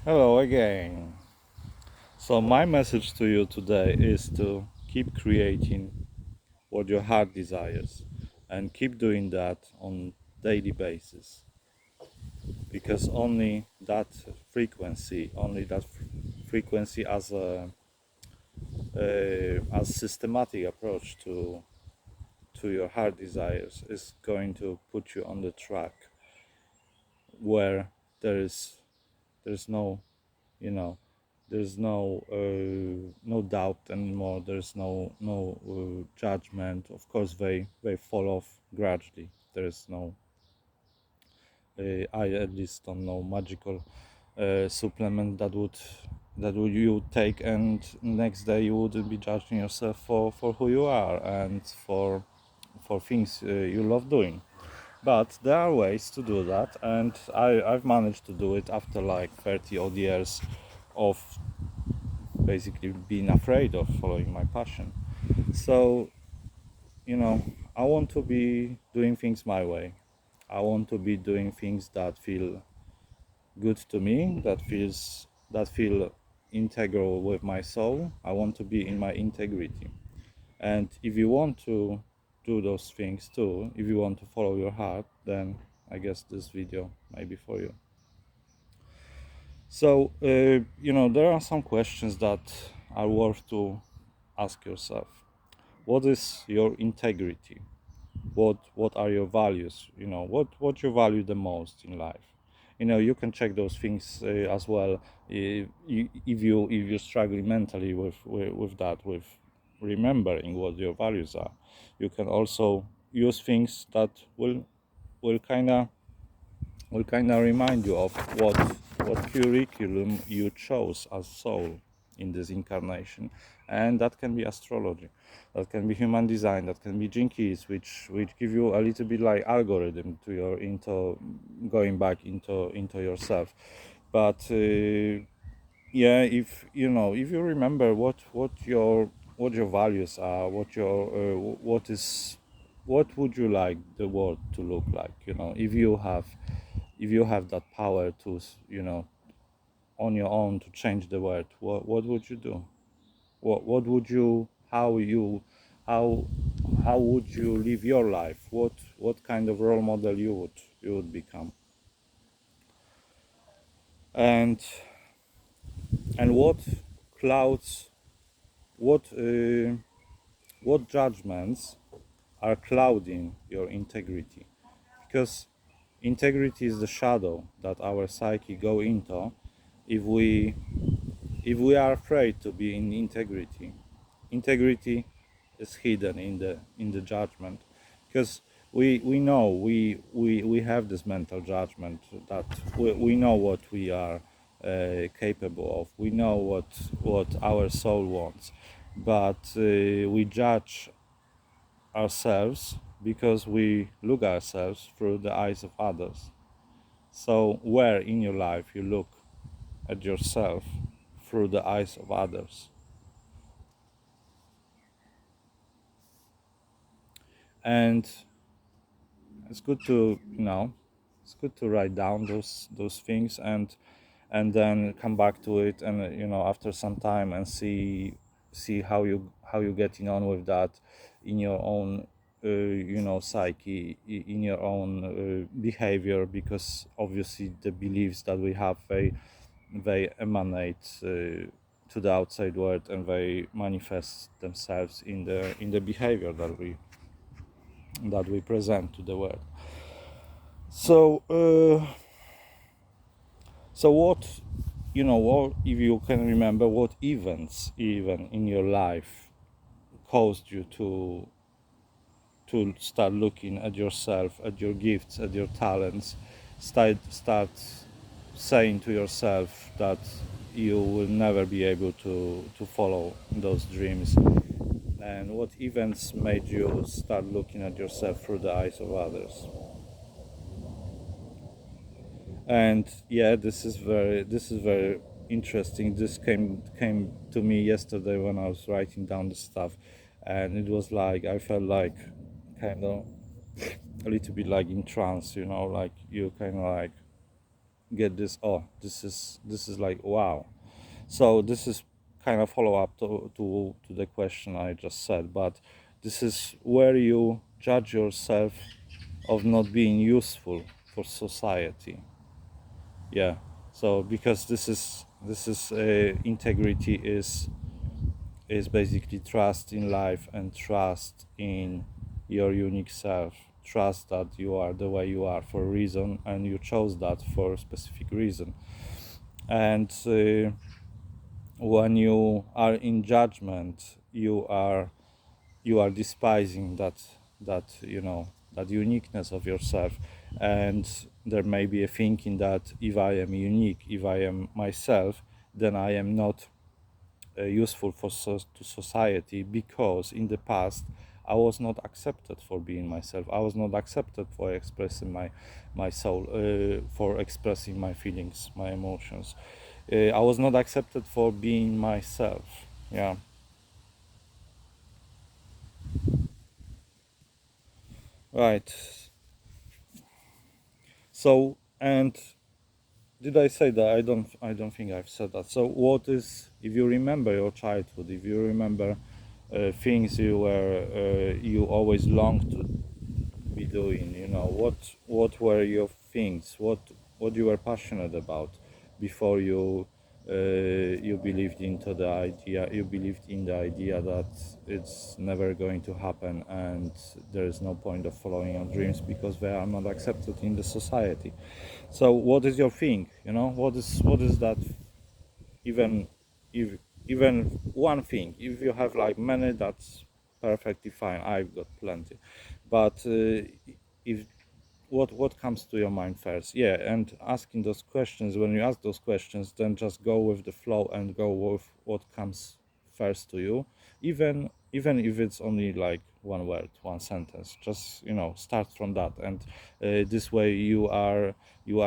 Hello again. So my message to you today is to keep creating what your heart desires and keep doing that on daily basis, because only that frequency as a as systematic approach to your heart desires is going to put you on the track where there is there's no you know there's no doubt anymore. There's no judgment. Of course they fall off gradually. There's no I at least don't know magical supplement that would you take and next day you wouldn't be judging yourself for who you are and for things you love doing. But there are ways to do that, and I've managed to do it after like 30 odd years of basically being afraid of following my passion. So, you know, I want to be doing things my way. I want to be doing things that feel good to me, that feel integral with my soul. I want to be in my integrity. And if you want to do those things too, if you want to follow your heart, then I guess this video may be for you. So, there are some questions that are worth to ask yourself. What is your integrity? What are your values? What you value the most in life. You can check those things as well. If you're struggling mentally with that, with remembering what your values are. You can also use things that will kind of remind you of what curriculum you chose as soul in this incarnation. And that can be astrology, that can be human design, that can be gene keys, which give you a little bit like algorithm to your into going back into yourself. But yeah, if you remember what your values are, what would you like the world to look like, if you have that power to on your own to change the world, what would you do? What would you how how would you live your life? What kind of role model you would become? And and what clouds, what judgments are clouding your integrity? Because integrity is the shadow that our psyche go into if we are afraid to be in integrity. Integrity is hidden in the judgment, because we know we have this mental judgment that we know what we are capable of. We know what our soul wants, but we judge ourselves because we look ourselves through the eyes of others. So where in your life you look at yourself through the eyes of others? And it's good to it's good to write down those things, and then come back to it, and after some time, and see how you getting on with that in your own psyche, in your own behavior, because obviously the beliefs that we have, they emanate to the outside world, and they manifest themselves in the behavior that we present to the world. So, what if you can remember what events even in your life caused you to start looking at yourself, at your gifts, at your talents, start saying to yourself that you will never be able to follow those dreams, and what events made you start looking at yourself through the eyes of others? And yeah, this is very interesting. This came to me yesterday when I was writing down the stuff, and it was like I felt like kind of a little bit like in trance, like you kind of like get this, oh, this is like, wow. So this is kind of follow up to the question I just said, but this is where you judge yourself of not being useful for society. Yeah. So because this is integrity is basically trust in life and trust in your unique self. Trust that you are the way you are for a reason, and you chose that for a specific reason. And when you are in judgment, you are despising that uniqueness of yourself. And there may be a thinking that if I am unique, if I am myself, then I am not useful to society, because in the past I was not accepted for being myself. I was not accepted for expressing my soul, for expressing my feelings, my emotions. I was not accepted for being myself. Yeah. Right. So, and did I say that? I don't think I've said that. So what is, if you remember your childhood, if you remember things you always longed to be doing, what were your things, what you were passionate about before you believed into the idea, you believed in the idea that it's never going to happen, and there is no point of following your dreams because they are not accepted in the society. So what is your thing, what is that, even if even one thing, if you have like many, that's perfectly fine, I've got plenty. But if what comes to your mind first? Yeah, and asking those questions, when you ask those questions, then just go with the flow and go with what comes first to you, even if it's only like one word, one sentence. Just start from that, and this way you are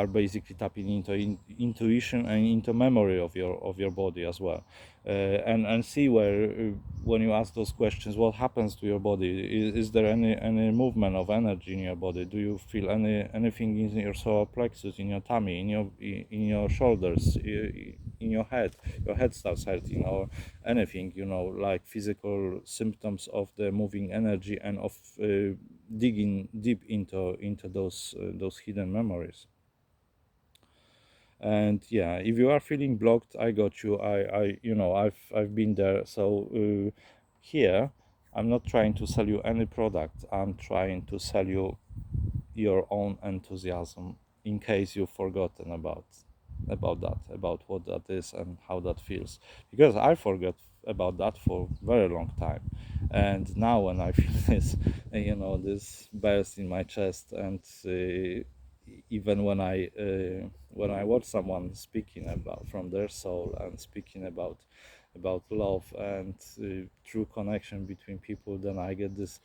basically tapping into intuition and into memory of your body as well. And see where, when you ask those questions, what happens to your body. Is there any movement of energy in your body? Do you feel anything in your solar plexus, in your tummy, in your shoulders, in your head starts hurting, or anything, like physical symptoms of the moving energy and of digging deep into those hidden memories. And yeah, if you are feeling blocked, I got you. I've been there. So here, I'm not trying to sell you any product, I'm trying to sell you your own enthusiasm, in case you've forgotten about that, about what that is and how that feels. Because I forgot about that for a very long time, and now when I feel this burst in my chest, and even when I watch someone speaking about from their soul, and speaking about love and true connection between people, then I get this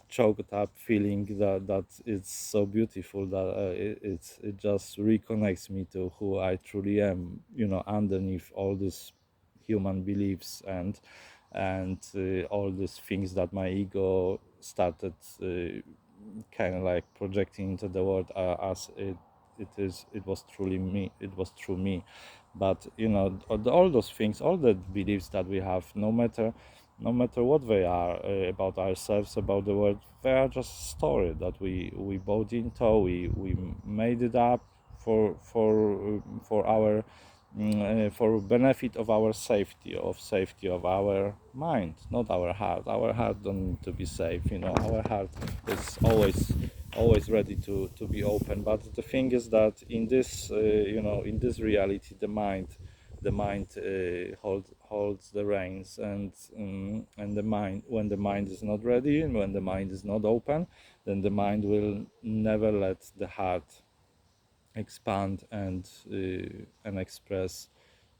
choked up feeling that it's so beautiful, that it just reconnects me to who I truly am, underneath all these human beliefs, and all these things that my ego started kind of like projecting into the world, as it was truly me, it was true me. But all those things, all the beliefs that we have, no matter what they are, about ourselves, about the world, they are just a story that we bought into, we made it up for our for benefit of our safety of our mind, not our heart. Our heart don't need to be safe, our heart is always ready to be open. But the thing is that in this in this reality, the mind holds the reins, and the mind, when the mind is not ready and when the mind is not open, then the mind will never let the heart expand and express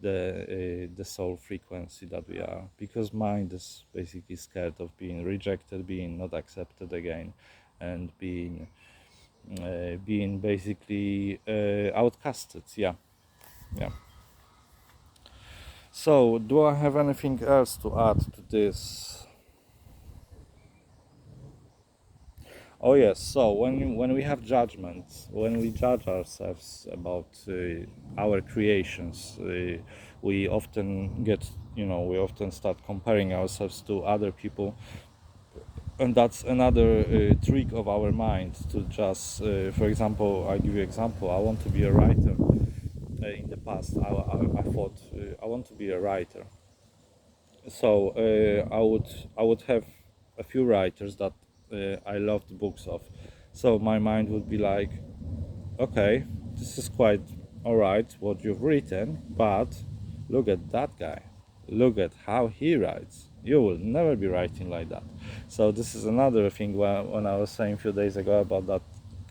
the soul frequency that we are, because mind is basically scared of being rejected, being not accepted again, and being basically outcasted. Yeah. Yeah. So, do I have anything else to add to this? Oh yes. So when we have judgments, when we judge ourselves about our creations, we often get, we often start comparing ourselves to other people, and that's another trick of our mind to just, for example, I give you example. I want to be a writer. In the past, I thought I want to be a writer. So I would have a few writers that I loved books of. So my mind would be like, okay, this is quite alright what you've written, but look at that guy. Look at how he writes. You will never be writing like that. So this is another thing when I was saying a few days ago about that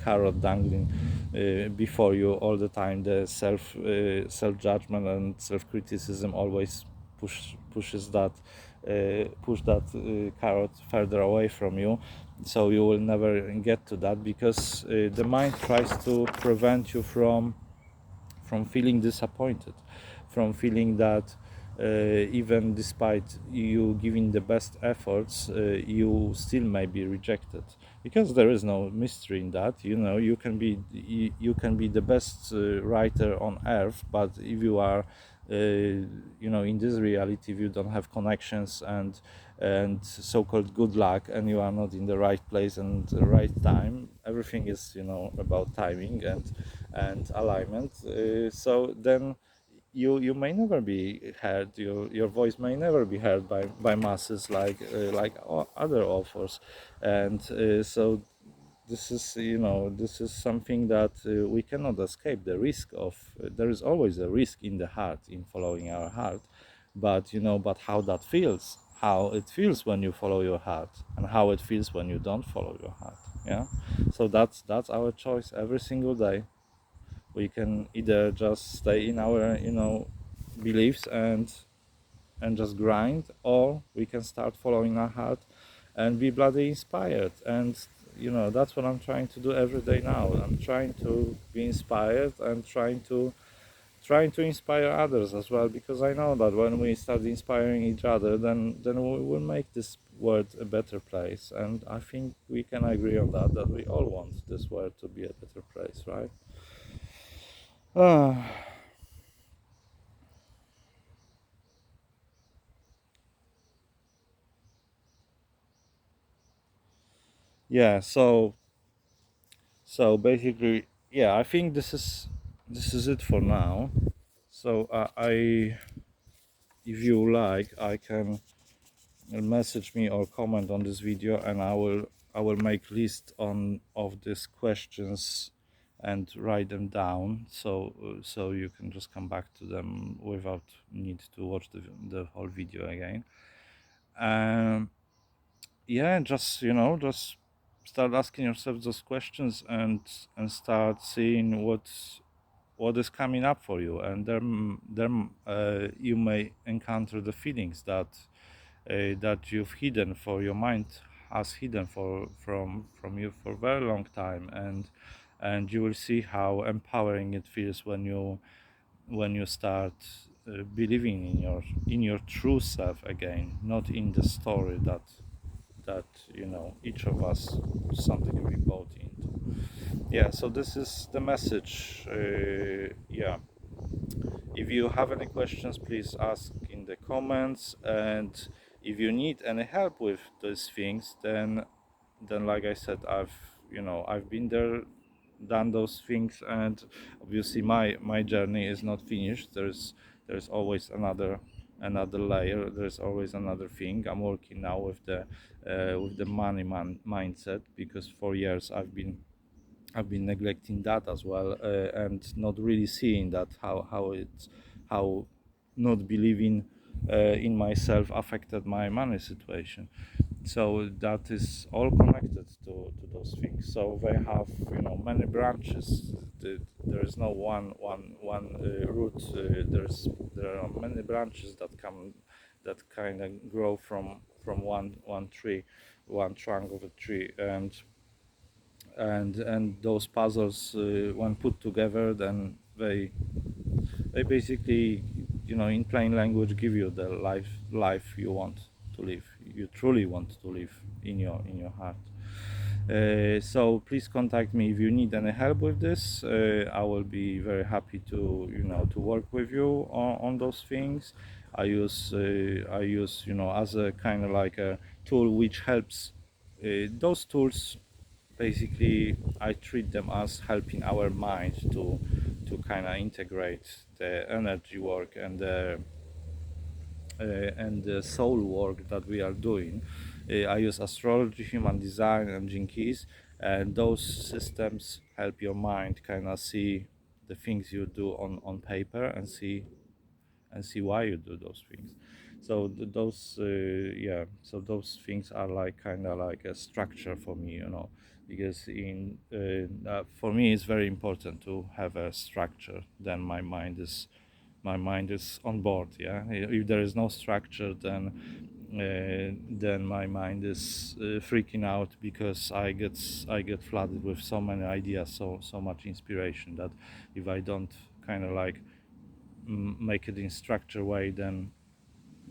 carrot dangling before you all the time. The self judgment and self criticism always pushes that push that carrot further away from you, so you will never get to that, because the mind tries to prevent you from feeling disappointed, from feeling that even despite you giving the best efforts, you still may be rejected, because there is no mystery in that. You can be the best writer on earth, but if you are in this reality, if you don't have connections and so-called good luck, and you are not in the right place and the right time, everything is about timing and alignment. So then you may never be heard. Your voice may never be heard by masses like other authors, and so this is something that we cannot escape the risk of. There is always a risk in the heart, in following our heart, but how that feels, how it feels when you follow your heart, and how it feels when you don't follow your heart. Yeah, so that's our choice every single day. We can either just stay in our beliefs and just grind, or we can start following our heart and be bloody inspired. And that's what I'm trying to do every day now. I'm trying to be inspired and trying to inspire others as well, because I know that when we start inspiring each other, then we will make this world a better place. And I think we can agree on that we all want this world to be a better place, right? uh, yeah, so basically, yeah, I think this is it for now. So if you like, I can message me or comment on this video, and I will make list on of these questions and write them down, so you can just come back to them without need to watch the whole video again. um yeah, just start asking yourself those questions, and start seeing what is coming up for you. And then you may encounter the feelings that you've hidden, for your mind has hidden from you for a very long time, and you will see how empowering it feels when you start believing in your true self again, not in the story that each of us something we bought into. Yeah, so this is the message. Yeah, if you have any questions, please ask in the comments. And if you need any help with these things, then like I said, I've been there, done those things, and obviously my journey is not finished. There's always another layer. There's always another thing. I'm working now with the money mindset, because for years I've been neglecting that as well, and not really seeing that how not believing in myself affected my money situation. So that is all connected to those things. So they have many branches. There is no one root. There are many branches that kind of grow from one tree, one trunk of a tree. And those puzzles, when put together, then they basically, in plain language, give you the life you want to live, you truly want to live in your heart. So please contact me if you need any help with this. I will be very happy to to work with you on those things. I use as a kind of like a tool which helps. Those tools basically I treat them as helping our mind to kind of integrate the energy work and the soul work that we are doing. I use astrology, human design, and Gene Keys, and those systems help your mind kind of see the things you do on paper and see why you do those things. So those yeah, so those things are like kind of like a structure for me, because in for me it's very important to have a structure. Then my mind is on board. Yeah, if there is no structure, then my mind is freaking out because I get flooded with so many ideas, so much inspiration, that if I don't kind of like make it in structure way, then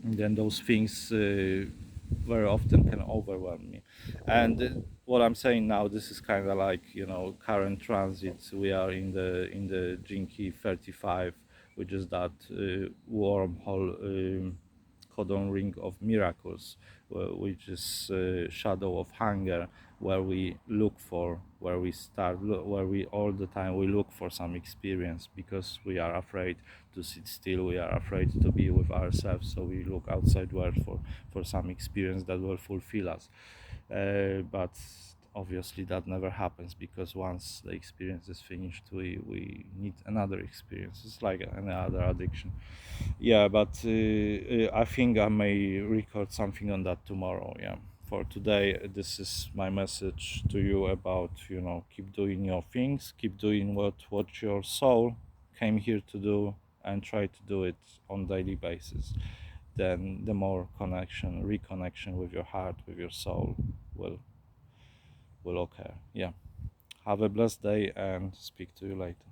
those things very often can overwhelm me. And what I'm saying now, this is kind of like current transits. We are in the Jinky 35, which is that wormhole codon ring of miracles, which is shadow of hunger, where we look for, where we start, where we all the time we look for some experience because we are afraid to sit still, we are afraid to be with ourselves, so we look outside world for some experience that will fulfill us. But obviously that never happens, because once the experience is finished, we need another experience. It's like any other addiction. Yeah, but I think I may record something on that tomorrow. Yeah, for today, this is my message to you about keep doing your things, keep doing what your soul came here to do, and try to do it on daily basis. Then the more reconnection with your heart, with your soul will occur. Yeah, have a blessed day and speak to you later.